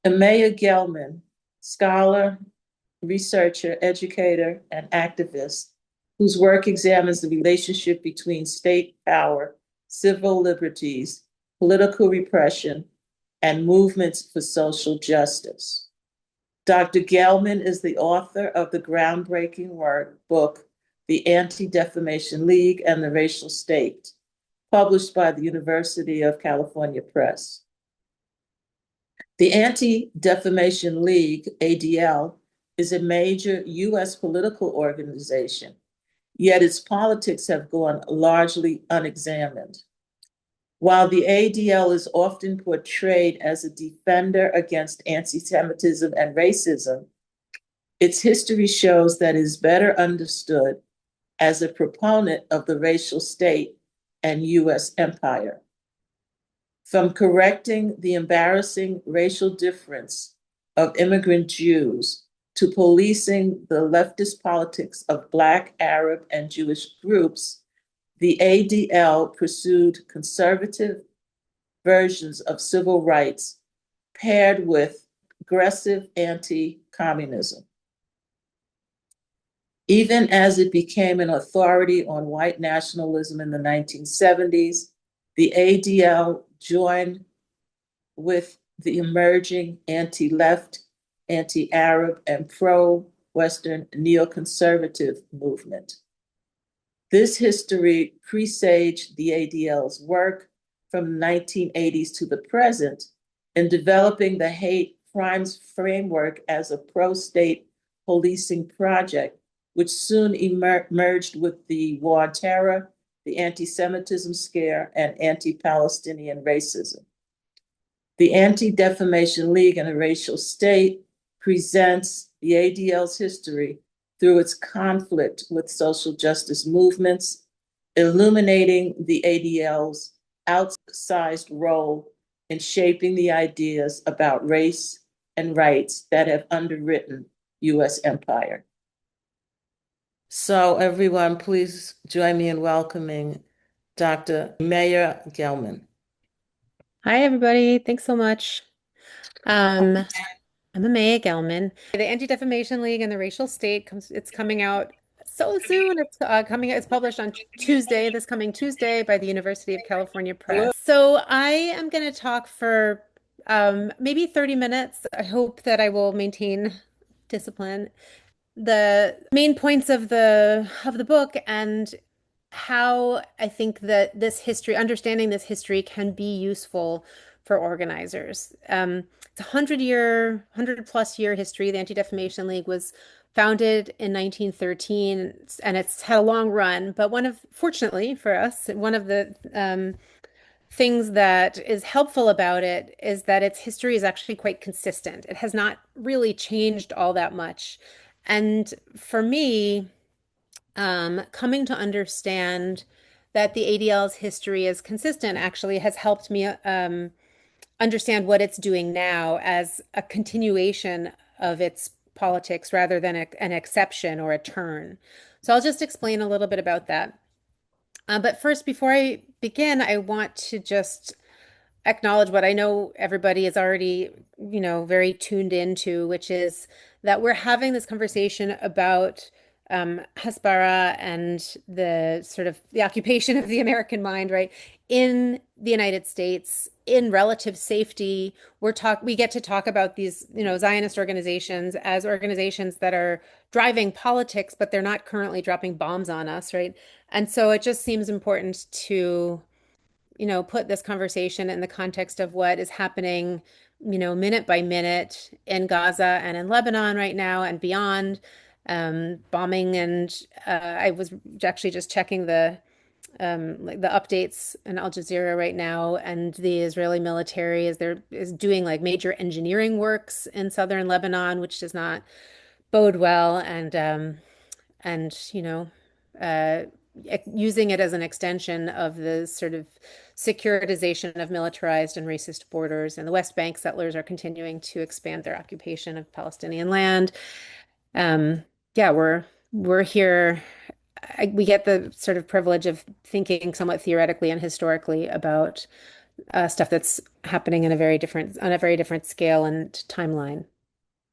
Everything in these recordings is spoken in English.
Emmaia Gelman, scholar, researcher, educator, and activist, whose work examines the relationship between state power, civil liberties, political repression, and movements for social justice. Dr. Gelman is the author of the groundbreaking book, The Anti-Defamation League and the Racial State, published by the University of California Press. The Anti-Defamation League, ADL, is a major US political organization, yet its politics have gone largely unexamined. While the ADL is often portrayed as a defender against anti-Semitism and racism, its history shows that it is better understood as a proponent of the racial state and US empire. From correcting the embarrassing racial difference of immigrant Jews to policing the leftist politics of Black, Arab, and Jewish groups, the ADL pursued conservative versions of civil rights paired with aggressive anti-communism. Even as it became an authority on white nationalism in the 1970s, the ADL joined with the emerging anti-left, anti-Arab, and pro-Western neoconservative movement. This history presaged the ADL's work from the 1980s to the present in developing the hate crimes framework as a pro-state policing project, which soon emerged with the war on terror, the anti-Semitism scare, and anti-Palestinian racism. The Anti-Defamation League and the Racial State presents the ADL's history through its conflict with social justice movements, illuminating the ADL's outsized role in shaping the ideas about race and rights that have underwritten US empire. So everyone, please join me in welcoming Dr. Emmaia Gelman. Hi, everybody. Thanks so much. I'm Emmaia Gelman. The Anti-Defamation League and the Racial State it's coming out so soon. It's published on Tuesday, this coming Tuesday by the University of California Press. So I am going to talk for maybe 30 minutes. I hope that I will maintain discipline. The main points of the book and how I think that understanding this history can be useful for organizers. It's a 100+ year history. The Anti-Defamation League was founded in 1913, and it's had a long run. But fortunately for us, one of the things that is helpful about it is that its history is actually quite consistent. It has not really changed all that much. And for me, coming to understand that the ADL's history is consistent actually has helped me understand what it's doing now as a continuation of its politics rather than an exception or a turn. So I'll just explain a little bit about that. But first, before I begin, I want to just acknowledge what I know everybody is already, very tuned into, which is that we're having this conversation about Hasbara and the sort of the occupation of the American mind, right? In the United States, in relative safety, we get to talk about these, Zionist organizations as organizations that are driving politics, but they're not currently dropping bombs on us, right? And so it just seems important to put this conversation in the context of what is happening, minute by minute in Gaza and in Lebanon right now and beyond, bombing. And I was actually just checking like the updates in Al Jazeera right now, and the Israeli military is doing like major engineering works in southern Lebanon, which does not bode well, and uh, using it as an extension of the sort of securitization of militarized and racist borders. And the West Bank settlers are continuing to expand their occupation of Palestinian land. Yeah, we're here. We get the sort of privilege of thinking somewhat theoretically and historically about stuff that's happening in a very different on a very different scale and timeline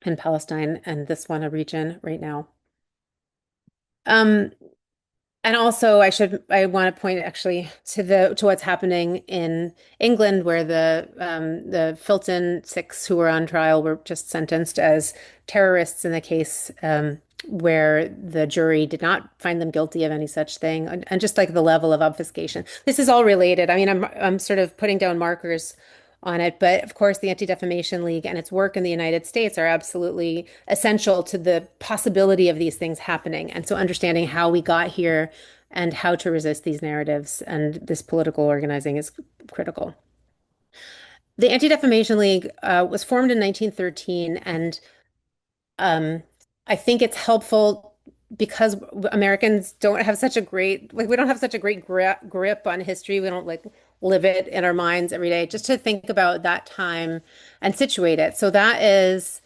in Palestine and this one a region right now. Um, And also, I want to point actually to what's happening in England, where the Filton six who were on trial were just sentenced as terrorists in the case where the jury did not find them guilty of any such thing, and just like the level of obfuscation. This is all related. I mean, I'm sort of putting down markers on it. But of course, the Anti-Defamation League and its work in the United States are absolutely essential to the possibility of these things happening. And so understanding how we got here and how to resist these narratives and this political organizing is critical. The Anti-Defamation League was formed in 1913, and um, I think it's helpful because Americans don't have such a great, like, we don't have such a great grip on history. We don't like live it in our minds every day. Just to think about that time and situate it. So that is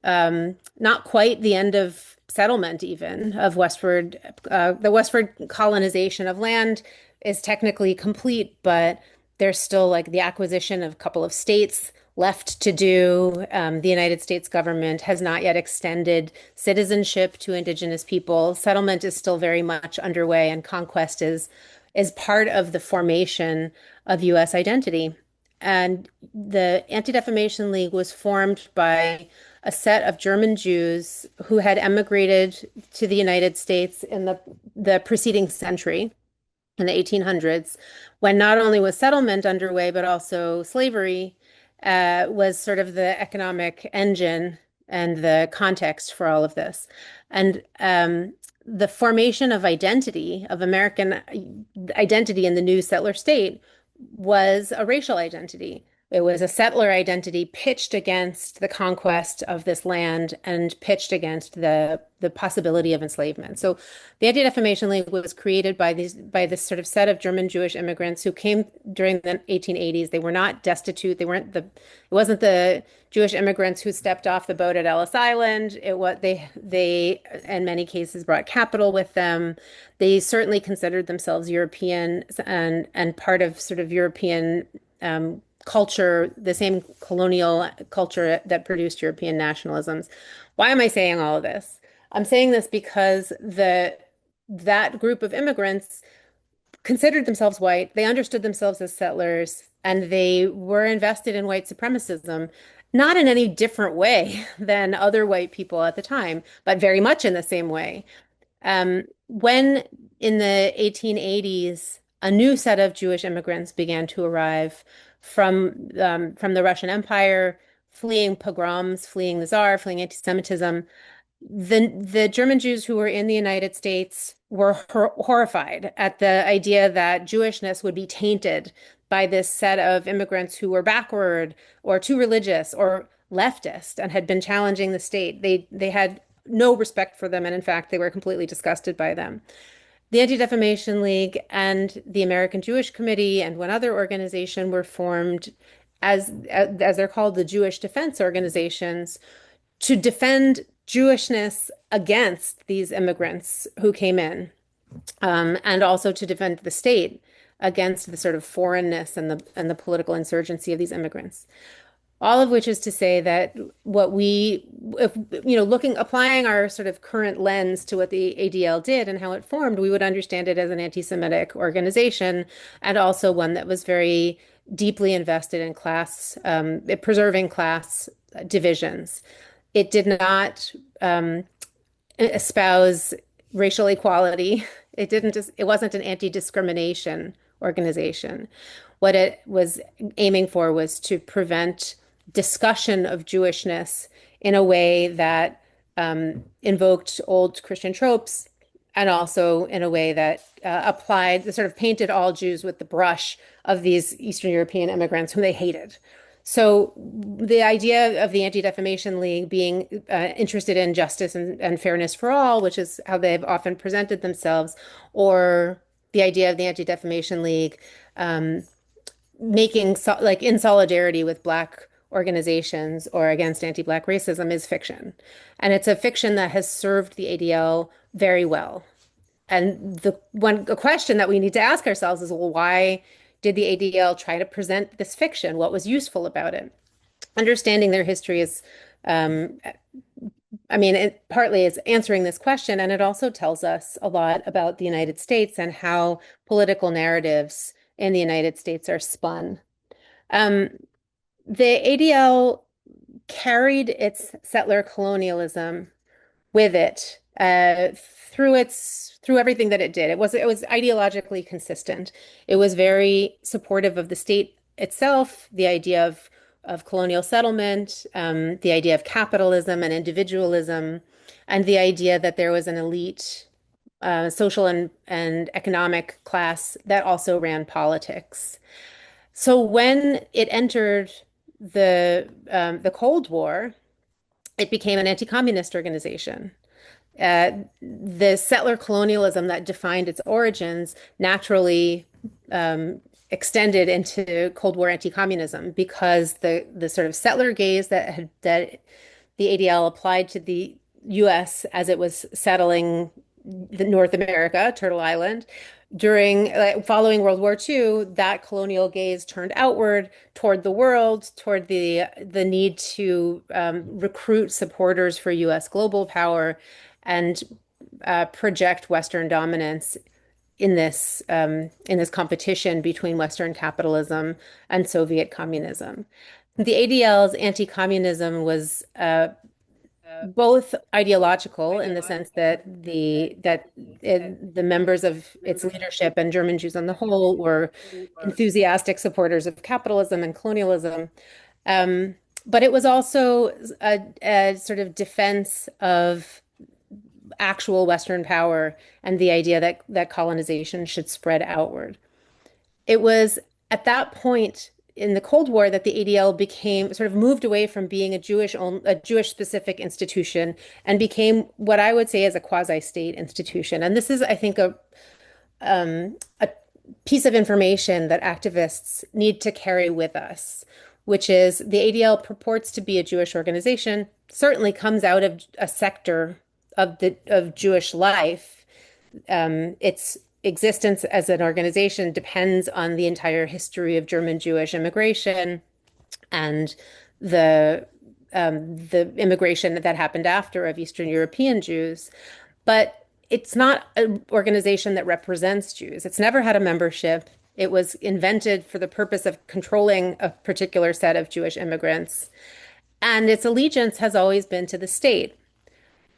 not quite the end of settlement, even of westward, the westward colonization of land is technically complete, but there's still like the acquisition of a couple of states left to do. The United States government has not yet extended citizenship to indigenous people. Settlement is still very much underway, and conquest is part of the formation of U.S. identity. And the Anti-Defamation League was formed by a set of German Jews who had emigrated to the United States in the preceding century, in the 1800s, when not only was settlement underway, but also slavery was sort of the economic engine and the context for all of this. And the formation of identity, of American identity in the new settler state, was a racial identity. It was a settler identity pitched against the conquest of this land and pitched against the possibility of enslavement. So the Anti-Defamation League was created by this sort of set of German Jewish immigrants who came during the 1880s. They were not destitute. It wasn't the Jewish immigrants who stepped off the boat at Ellis Island. It was they in many cases brought capital with them. They certainly considered themselves European and part of sort of European culture, the same colonial culture that produced European nationalisms. Why am I saying all of this? I'm saying this because that group of immigrants considered themselves white. They understood themselves as settlers, and they were invested in white supremacism, not in any different way than other white people at the time, but very much in the same way. When in the 1880s, a new set of Jewish immigrants began to arrive from the Russian Empire, fleeing pogroms, fleeing the Tsar, fleeing anti-Semitism. The German Jews who were in the United States were horrified at the idea that Jewishness would be tainted by this set of immigrants who were backward or too religious or leftist and had been challenging the state. They had no respect for them, and in fact, they were completely disgusted by them. The Anti-Defamation League and the American Jewish Committee and one other organization were formed as they're called, the Jewish Defense Organizations, to defend Jewishness against these immigrants who came in, and also to defend the state against the sort of foreignness and the political insurgency of these immigrants. All of which is to say that what we, if, applying our sort of current lens to what the ADL did and how it formed, we would understand it as an anti-Semitic organization, and also one that was very deeply invested in preserving class divisions. It did not espouse racial equality. It wasn't an anti-discrimination organization. What it was aiming for was to prevent discussion of Jewishness in a way that invoked old Christian tropes, and also in a way that sort of painted all Jews with the brush of these Eastern European immigrants whom they hated. So the idea of the Anti-Defamation League being interested in justice and fairness for all, which is how they've often presented themselves, or the idea of the Anti-Defamation League like in solidarity with Black organizations or against anti-Black racism, is fiction. And it's a fiction that has served the ADL very well. And a question that we need to ask ourselves is, well, why did the ADL try to present this fiction? What was useful about it? Understanding their history is, um, it partly is answering this question, and it also tells us a lot about the United States and how political narratives in the United States are spun. Um, the ADL carried its settler colonialism with it through everything that it did. It was ideologically consistent. It was very supportive of the state itself, the idea of colonial settlement, the idea of capitalism and individualism, and the idea that there was an elite social and economic class that also ran politics. So when it entered the Cold War, it became an anti-communist organization. The settler colonialism that defined its origins naturally extended into Cold War anti-communism because the sort of settler gaze that the ADL applied to the U.S. as it was settling the North America, Turtle Island, during following World War II, that colonial gaze turned outward toward the world, toward the need to recruit supporters for U.S. global power and project Western dominance in this competition between Western capitalism and Soviet communism. The ADL's anti-communism was both ideological in the sense that the members of its leadership and German Jews on the whole were enthusiastic supporters of capitalism and colonialism. Um, but it was also a sort of defense of actual Western power and the idea that colonization should spread outward. It was at that point in the Cold War that the ADL became sort of moved away from being a Jewish specific institution and became what I would say is a quasi-state institution. And this is, I think, a piece of information that activists need to carry with us, which is the ADL purports to be a Jewish organization, certainly comes out of a sector of Jewish life. Its existence as an organization depends on the entire history of German Jewish immigration and the immigration that happened after of Eastern European Jews. But it's not an organization that represents Jews. It's never had a membership. It was invented for the purpose of controlling a particular set of Jewish immigrants. And its allegiance has always been to the state.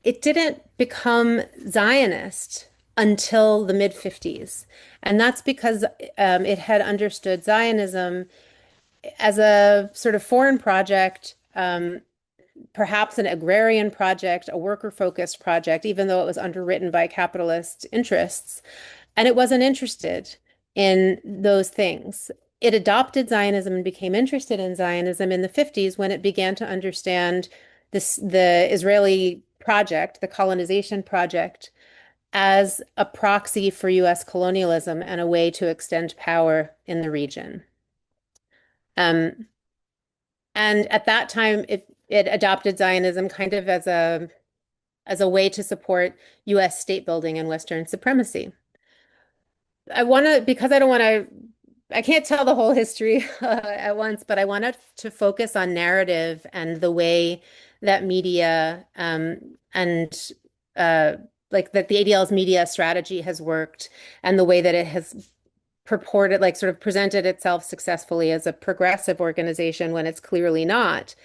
It didn't become Zionist until the mid 50s. And that's because it had understood Zionism as a sort of foreign project, perhaps an agrarian project, a worker-focused project, even though it was underwritten by capitalist interests. And it wasn't interested in those things. It adopted Zionism and became interested in Zionism in the 50s when it began to understand the Israeli project, the colonization project, as a proxy for US colonialism and a way to extend power in the region. And at that time, it adopted Zionism kind of as a way to support US state building and Western supremacy. Because I can't tell the whole history at once, but I wanted to focus on narrative and the way that media and like that the ADL's media strategy has worked and the way that it has purported, like sort of presented itself successfully as a progressive organization when it's clearly not.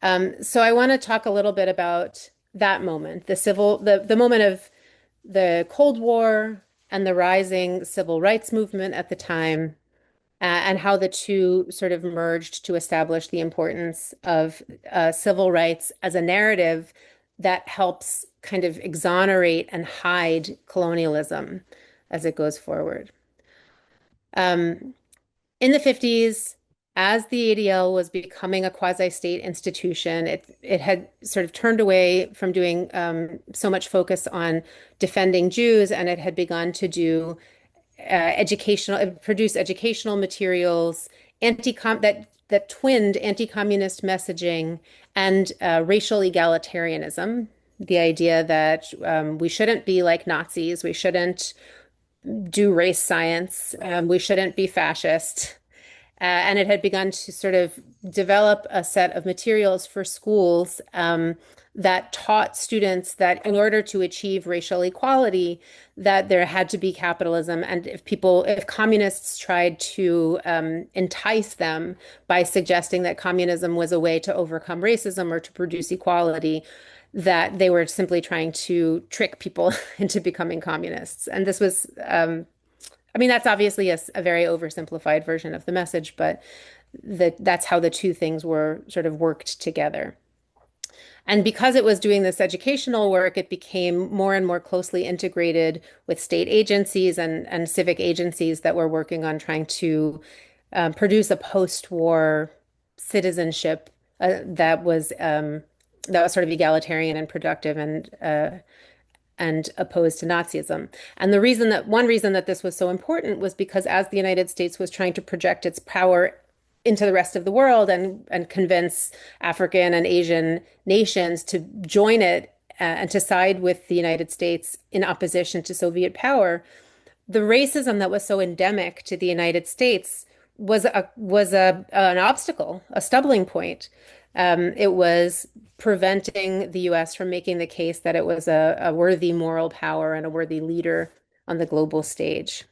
So I want to talk a little bit about that moment, the moment of the Cold War and the rising civil rights movement at the time, and how the two sort of merged to establish the importance of civil rights as a narrative that helps kind of exonerate and hide colonialism as it goes forward. In the 50s, as the ADL was becoming a quasi-state institution, it had sort of turned away from doing so much focus on defending Jews, and it had begun to do produce educational materials that twinned anti-communist messaging and racial egalitarianism, the idea that we shouldn't be like Nazis, we shouldn't do race science. We shouldn't be fascist. And it had begun to sort of develop a set of materials for schools that taught students that in order to achieve racial equality, that there had to be capitalism. And if communists tried to entice them by suggesting that communism was a way to overcome racism or to produce equality, that they were simply trying to trick people into becoming communists. And this was I mean, that's obviously a very oversimplified version of the message, but that's how the two things were sort of worked together. And because it was doing this educational work, it became more and more closely integrated with state agencies and civic agencies that were working on trying to produce a post-war citizenship that was sort of egalitarian and productive and opposed to Nazism. And one reason that this was so important was because as the United States was trying to project its power into the rest of the world and convince African and Asian nations to join it and to side with the United States in opposition to Soviet power, the racism that was so endemic to the United States was an obstacle, a stumbling point. It was preventing the U.S. from making the case that it was a worthy moral power and a worthy leader on the global stage.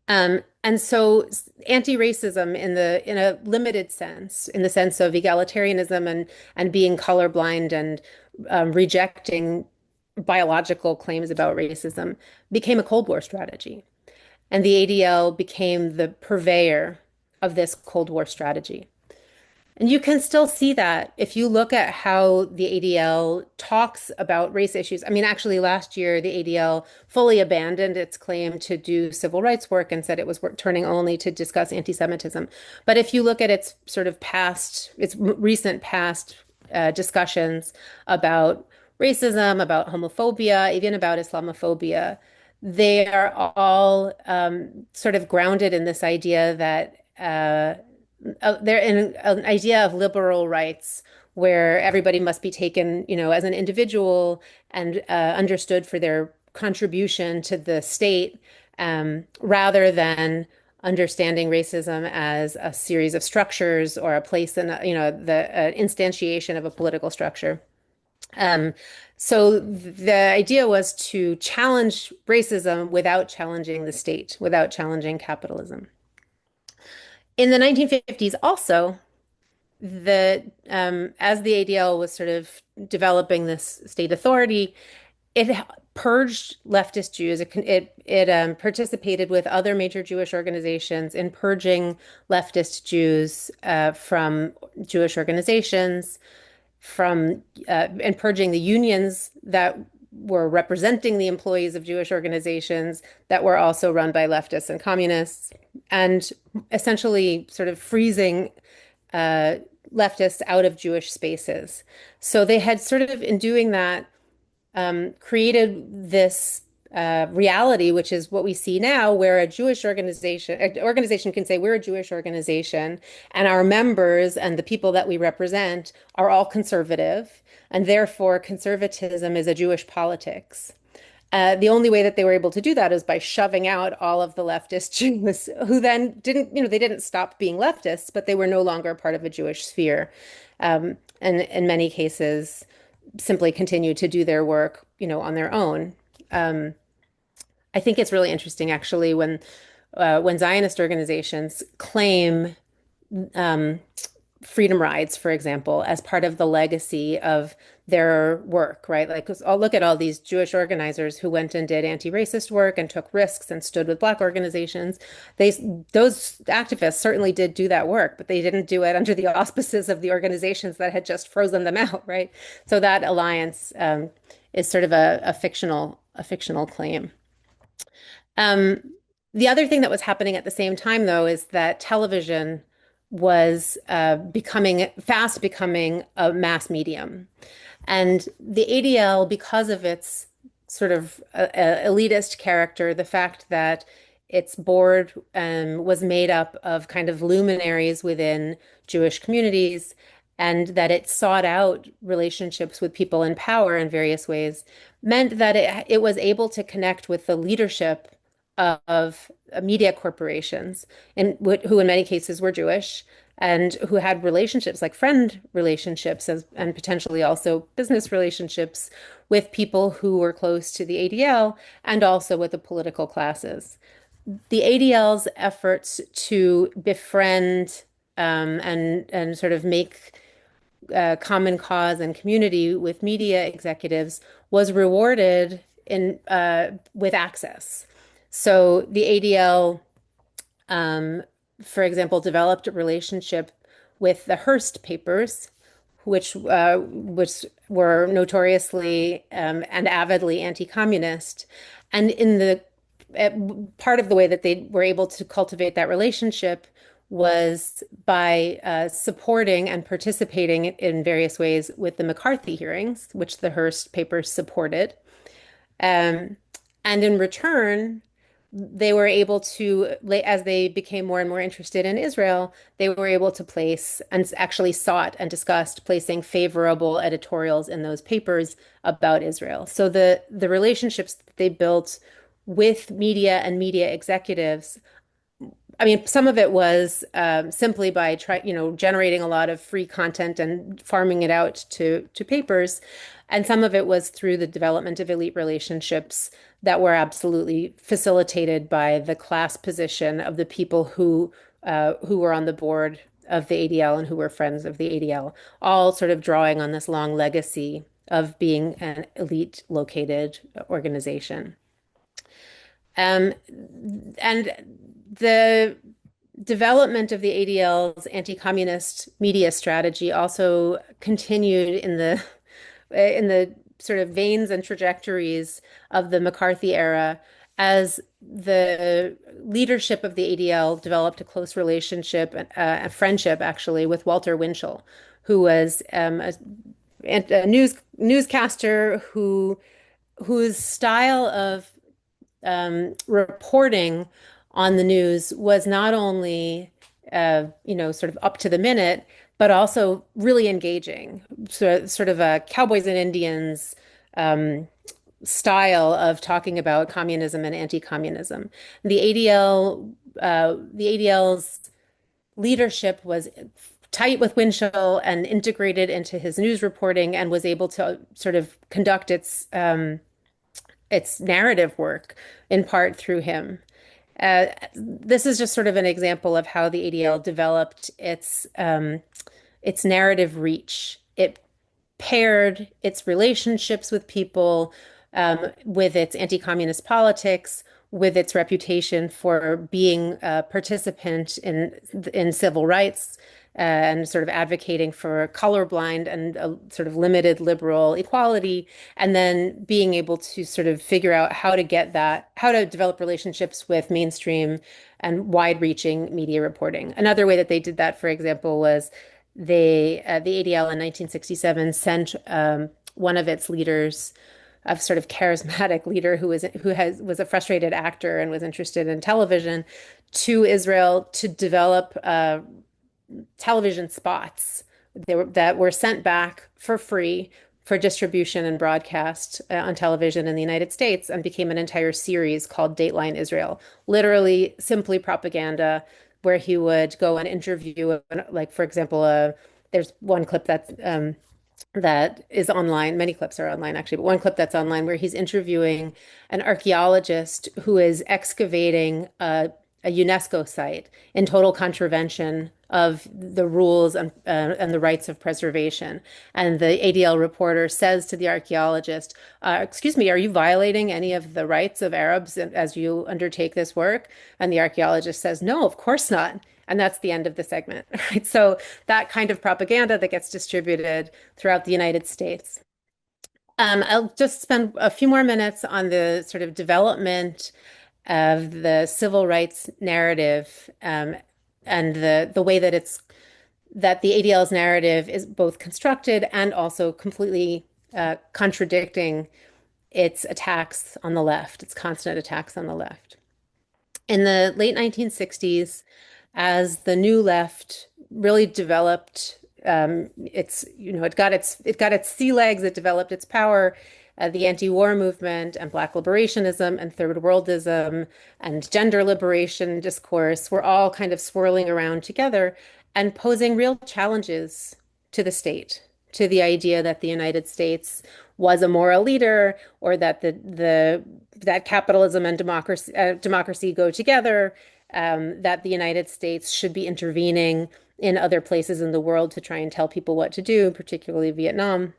And so anti-racism in a limited sense, in the sense of egalitarianism and being colorblind and rejecting biological claims about racism became a Cold War strategy. And the ADL became the purveyor of this Cold War strategy. And you can still see that if you look at how the ADL talks about race issues. I mean, actually, last year, the ADL fully abandoned its claim to do civil rights work and said it was turning only to discuss anti-Semitism. But if you look at its sort of its recent past discussions about racism, about homophobia, even about Islamophobia, they are all sort of grounded in this idea that they're in an idea of liberal rights where everybody must be taken, as an individual and understood for their contribution to the state, rather than understanding racism as a series of structures or a place in, the instantiation of a political structure. So the idea was to challenge racism without challenging the state, without challenging capitalism. In the 1950s, also, as the ADL was sort of developing this state authority, it purged leftist Jews. It participated with other major Jewish organizations in purging leftist Jews from Jewish organizations, and purging the unions that were representing the employees of Jewish organizations that were also run by leftists and communists, and essentially sort of freezing leftists out of Jewish spaces. So they had sort of, in doing that, created this reality, which is what we see now, where an organization can say, we're a Jewish organization, and our members and the people that we represent are all conservative, and therefore conservatism is a Jewish politics. The only way that they were able to do that is by shoving out all of the leftist Jews who then they didn't stop being leftists, but they were no longer part of a Jewish sphere. And in many cases, simply continued to do their work, on their own. I think it's really interesting, actually, when Zionist organizations claim freedom rides, for example, as part of the legacy of their work, right? Like, 'cause I'll look at all these Jewish organizers who went and did anti-racist work and took risks and stood with Black organizations. Those activists certainly did do that work, but they didn't do it under the auspices of the organizations that had just frozen them out, right? So that alliance is sort of a fictional claim. The other thing that was happening at the same time, though, is that television was fast becoming a mass medium. And the ADL, because of its sort of elitist character, the fact that its board was made up of kind of luminaries within Jewish communities, and that it sought out relationships with people in power in various ways, meant that it was able to connect with the leadership of media corporations, and who in many cases were Jewish and who had relationships like friend relationships and potentially also business relationships with people who were close to the ADL and also with the political classes. The ADL's efforts to befriend and sort of make common cause and community with media executives was rewarded in with access. So the ADL, um, for example, developed a relationship with the Hearst papers, which were notoriously and avidly anti-communist, and in the uh, part of the way that they were able to cultivate that relationship was by supporting and participating in various ways with the McCarthy hearings, which the Hearst papers supported. Um, and in return, they were able to, as they became more and more interested in Israel, they were able to place and actually sought and discussed placing favorable editorials in those papers about Israel. So the relationships that they built with media and media executives, I mean, some of it was simply by generating a lot of free content and farming it out to papers, and some of it was through the development of elite relationships that were absolutely facilitated by the class position of the people who were on the board of the ADL and who were friends of the ADL, all sort of drawing on this long legacy of being an elite located organization. Um, and the development of the ADL's anti-communist media strategy also continued in the sort of veins and trajectories of the McCarthy era as the leadership of the ADL developed a close relationship, a friendship actually, with Walter Winchell, who was a newscaster whose style of reporting on the news was not only, sort of up to the minute, but also really engaging. Sort of a cowboys and Indians style of talking about communism and anti-communism. The ADL's leadership was tight with Winchell and integrated into his news reporting and was able to sort of conduct its narrative work in part through him. This is just sort of an example of how the ADL developed its narrative reach. It paired its relationships with people, with its anti-communist politics, with its reputation for being a participant in civil rights, and sort of advocating for colorblind and a sort of limited liberal equality, and then being able to sort of figure out how to develop relationships with mainstream and wide-reaching media reporting. Another way that they did that, for example, was the ADL in 1967 sent one of its leaders, a sort of charismatic leader was a frustrated actor and was interested in television, to Israel to develop television spots that were sent back for free for distribution and broadcast on television in the United States, and became an entire series called Dateline Israel. Literally, simply propaganda, where he would go and interview, like, for example, there's one clip that is online. Many clips are online, actually, but one clip that's online where he's interviewing an archaeologist who is excavating a UNESCO site in total contravention of the rules and the rights of preservation. And the ADL reporter says to the archaeologist, "Excuse me, are you violating any of the rights of Arabs as you undertake this work?" And the archaeologist says, "No, of course not." And that's the end of the segment, right? So that kind of propaganda that gets distributed throughout the United States. I'll just spend a few more minutes on the sort of development of the civil rights narrative, and the way that the ADL's narrative is both constructed and also completely contradicting its attacks on the left, its constant attacks on the left. In the late 1960s, as the new left really developed, it got its sea legs, it developed its power. the anti-war movement and Black liberationism and third worldism and gender liberation discourse were all kind of swirling around together and posing real challenges to the state, to the idea that the United States was a moral leader, or that the that capitalism and democracy go together, that the United States should be intervening in other places in the world to try and tell people what to do, particularly Vietnam.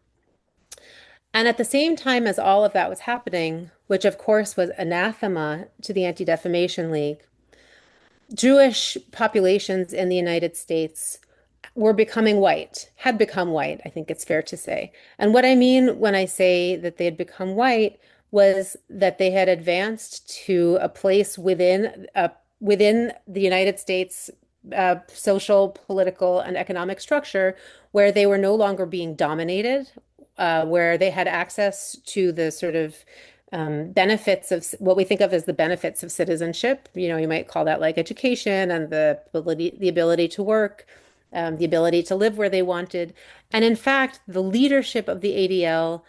And at the same time as all of that was happening, which of course was anathema to the Anti-Defamation League, Jewish populations in the United States were becoming white, had become white, I think it's fair to say. And what I mean when I say that they had become white was that they had advanced to a place within the United States social, political, and economic structure where they were no longer being dominated, where they had access to the sort of benefits of what we think of as the benefits of citizenship. You know, you might call that like education and the ability to work, the ability to live where they wanted. And in fact, the leadership of the ADL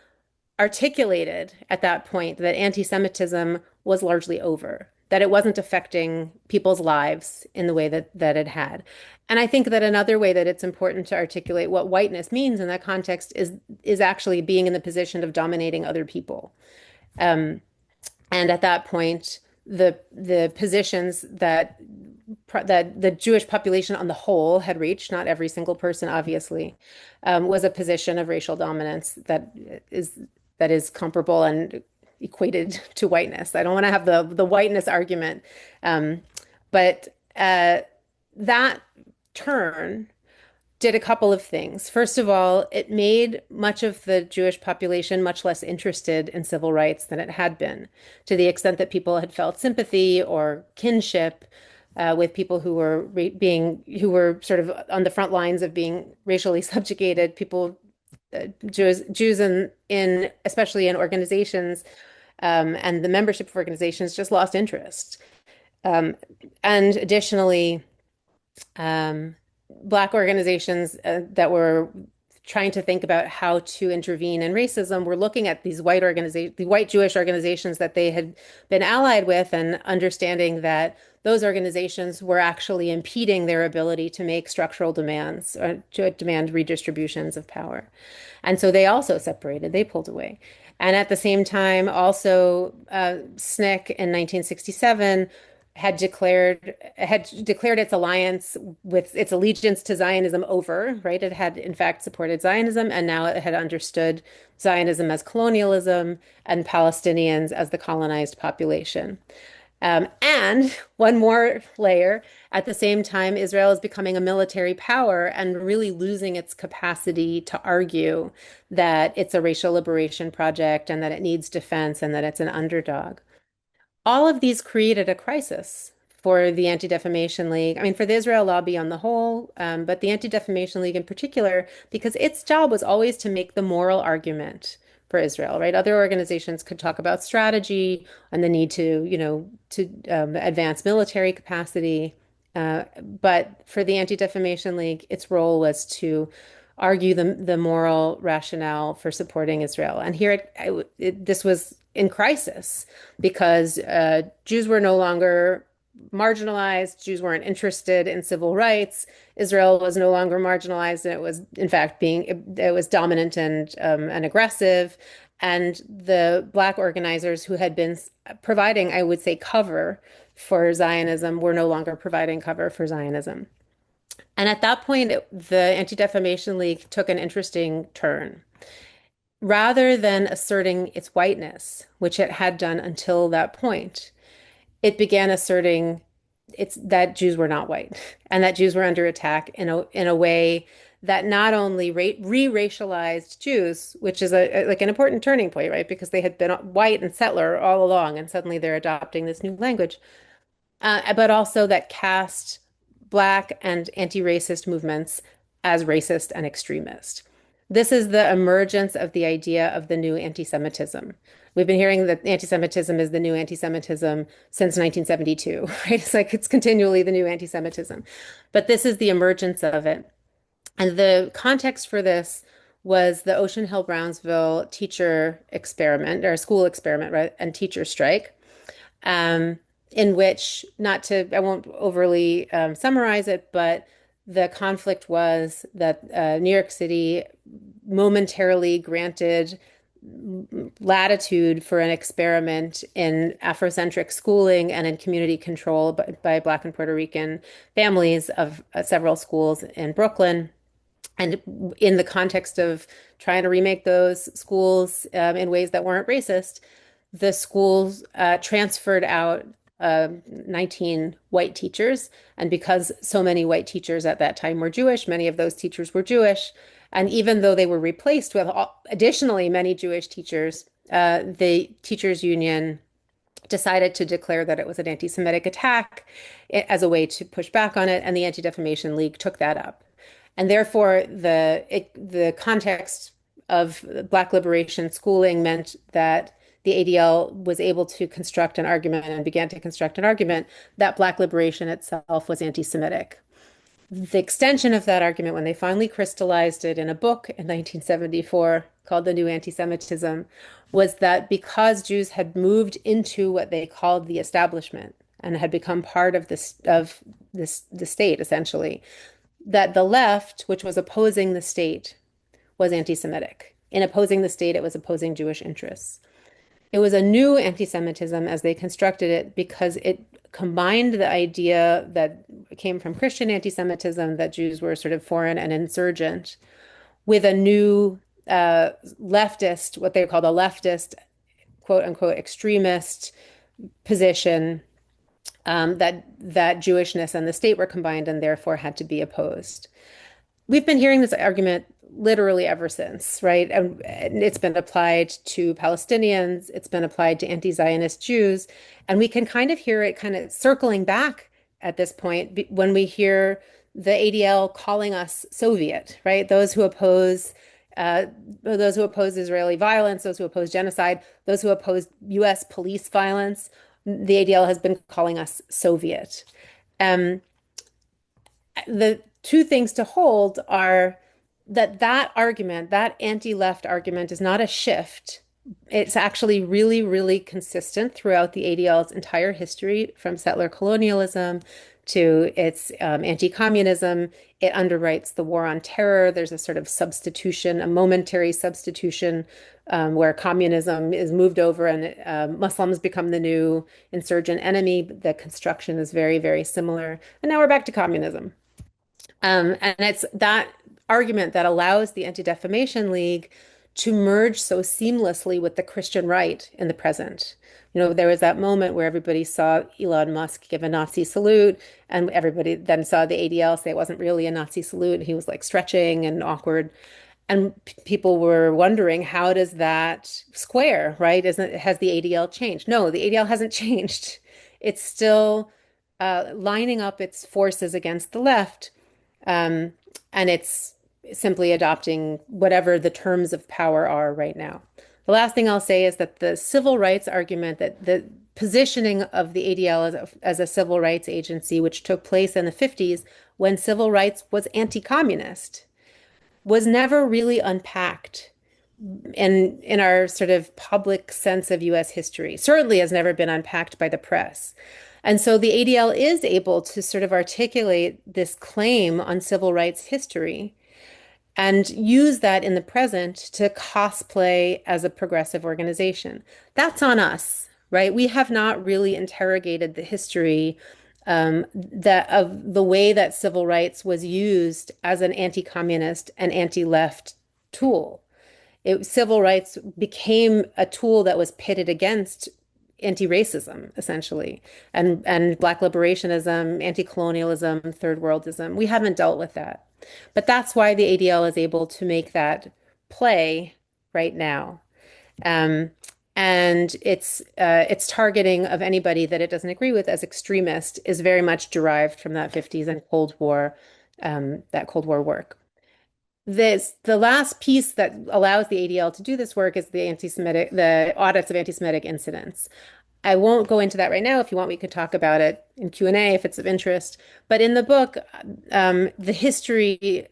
articulated at that point that anti-Semitism was largely over, that it wasn't affecting people's lives in the way that it had. And I think that another way that it's important to articulate what whiteness means in that context is actually being in the position of dominating other people. Um, and at that point, the positions that the Jewish population on the whole had reached, not every single person, obviously, was a position of racial dominance that is comparable and equated to whiteness. I don't want to have the whiteness argument, but that turn did a couple of things. First of all, it made much of the Jewish population much less interested in civil rights than it had been, to the extent that people had felt sympathy or kinship with people who were sort of on the front lines of being racially subjugated. People, Jews in especially in organizations, and the membership of organizations just lost interest. And additionally, um, Black organizations that were trying to think about how to intervene in racism were looking at the white Jewish organizations that they had been allied with, and understanding that those organizations were actually impeding their ability to make structural demands or to demand redistributions of power. And so they also separated, they pulled away. And at the same time, also, SNCC in 1967 had declared its alliance with its allegiance to Zionism over, right? It had in fact supported Zionism, and now it had understood Zionism as colonialism and Palestinians as the colonized population. And one more layer, at the same time, Israel is becoming a military power and really losing its capacity to argue that it's a racial liberation project and that it needs defense and that it's an underdog. All of these created a crisis for the Anti-Defamation League. I mean, for the Israel lobby on the whole, but the Anti-Defamation League in particular, because its job was always to make the moral argument for Israel, right? Other organizations could talk about strategy and the need to, advance military capacity. But for the Anti-Defamation League, its role was to argue the moral rationale for supporting Israel. And here this was in crisis because Jews were no longer marginalized. Jews weren't interested in civil rights. Israel was no longer marginalized, and it was, in fact, it was dominant and aggressive. And the Black organizers who had been providing, I would say, cover for Zionism were no longer providing cover for Zionism. And at that point, the Anti-Defamation League took an interesting turn. Rather than asserting its whiteness, which it had done until that point, it began asserting that Jews were not white and that Jews were under attack in a way that not only re-racialized Jews, which is like an important turning point, right? Because they had been white and settler all along, and suddenly they're adopting this new language, but also that cast Black and anti-racist movements as racist and extremist. This is the emergence of the idea of the new anti-Semitism. We've been hearing that anti-Semitism is the new anti-Semitism since 1972, right? It's like it's continually the new anti-Semitism. But this is the emergence of it. And the context for this was the Ocean Hill-Brownsville teacher experiment or school experiment, right, and teacher strike, um, in which, not to, I won't overly summarize it, but the conflict was that New York City momentarily granted latitude for an experiment in Afrocentric schooling and in community control by Black and Puerto Rican families of several schools in Brooklyn. And in the context of trying to remake those schools in ways that weren't racist, the schools transferred out 19 white teachers. And because so many white teachers at that time were Jewish, many of those teachers were Jewish. And even though they were replaced with additionally many Jewish teachers, the teachers union decided to declare that it was an anti-Semitic attack as a way to push back on it, and the Anti-Defamation League took that up. And therefore, the context of Black liberation schooling meant that the ADL was able to construct an argument and began to construct an argument that Black liberation itself was anti-Semitic. The extension of that argument, when they finally crystallized it in a book in 1974 called The New Anti-Semitism, was that because Jews had moved into what they called the establishment and had become part of the state, essentially, that the left, which was opposing the state, was anti-Semitic. In opposing the state, it was opposing Jewish interests. It was a new anti-Semitism as they constructed it because it combined the idea that came from Christian anti-Semitism, that Jews were sort of foreign and insurgent, with a new leftist, what they called a leftist, quote unquote, extremist position, that Jewishness and the state were combined and therefore had to be opposed. We've been hearing this argument literally ever since, right? And it's been applied to Palestinians, it's been applied to anti-Zionist Jews, and we can kind of hear it kind of circling back at this point when we hear the ADL calling us Soviet, right? Those who oppose Israeli violence, those who oppose genocide, those who oppose U.S. police violence, the ADL has been calling us Soviet. The two things to hold are that argument, that anti-left argument, is not a shift. It's actually really, really consistent throughout the ADL's entire history, from settler colonialism to its anti-communism. It underwrites the war on terror. There's a sort of substitution, a momentary substitution, where communism is moved over and Muslims become the new insurgent enemy. The construction is very, very similar. And now we're back to communism. And it's that argument that allows the Anti-Defamation League to merge so seamlessly with the Christian right in the present. You know, there was that moment where everybody saw Elon Musk give a Nazi salute, and everybody then saw the ADL say it wasn't really a Nazi salute. He was like stretching and awkward. And people were wondering, how does that square, right? Has the ADL changed? No, the ADL hasn't changed. It's still lining up its forces against the left. And it's simply adopting whatever the terms of power are right now. The last thing I'll say is that the civil rights argument, that the positioning of the ADL as a civil rights agency, which took place in the 50s when civil rights was anti-communist, was never really unpacked in our sort of public sense of US history. Certainly has never been unpacked by the press. And so the ADL is able to sort of articulate this claim on civil rights history and use that in the present to cosplay as a progressive organization. That's on us, right? We have not really interrogated the history that of the way that civil rights was used as an anti-communist and anti-left tool. Civil rights became a tool that was pitted against anti-racism, essentially, and Black liberationism, anti-colonialism, third worldism. We haven't dealt with that. But that's why the ADL is able to make that play right now. And its targeting of anybody that it doesn't agree with as extremist is very much derived from that 50s and Cold War, that Cold War work. The last piece that allows the ADL to do this work is the audits of anti-Semitic incidents. I won't go into that right now. If you want, we could talk about it in Q&A if it's of interest. But in the book, the history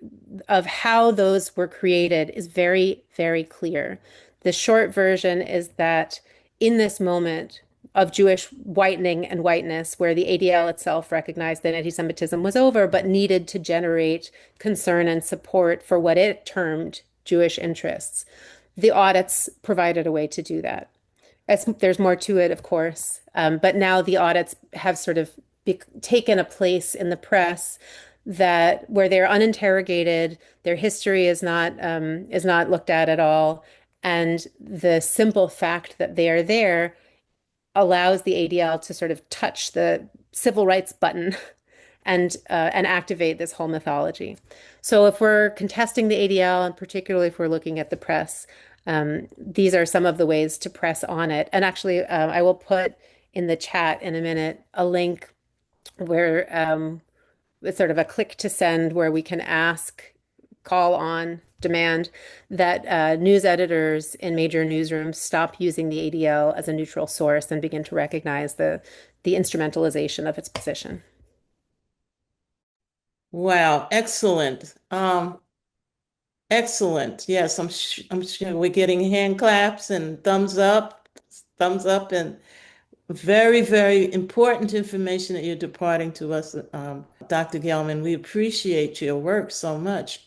of how those were created is very, very clear. The short version is that in this moment of Jewish whitening and whiteness, where the ADL itself recognized that anti-Semitism was over, but needed to generate concern and support for what it termed Jewish interests, the audits provided a way to do that. There's more to it, of course, but now the audits have sort of taken a place in the press that where they're uninterrogated, their history is not looked at all, and the simple fact that they are there allows the ADL to sort of touch the civil rights button and activate this whole mythology. So if we're contesting the ADL, and particularly if we're looking at the press, these are some of the ways to press on it. And actually, I will put in the chat in a minute a link where it's sort of a click to send where we can ask, call on, demand that news editors in major newsrooms stop using the ADL as a neutral source and begin to recognize the instrumentalization of its position. Wow, excellent. Excellent. Yes, I'm sure we're getting hand claps and thumbs up, and very, very important information that you're departing to us, Dr. Gelman. We appreciate your work so much.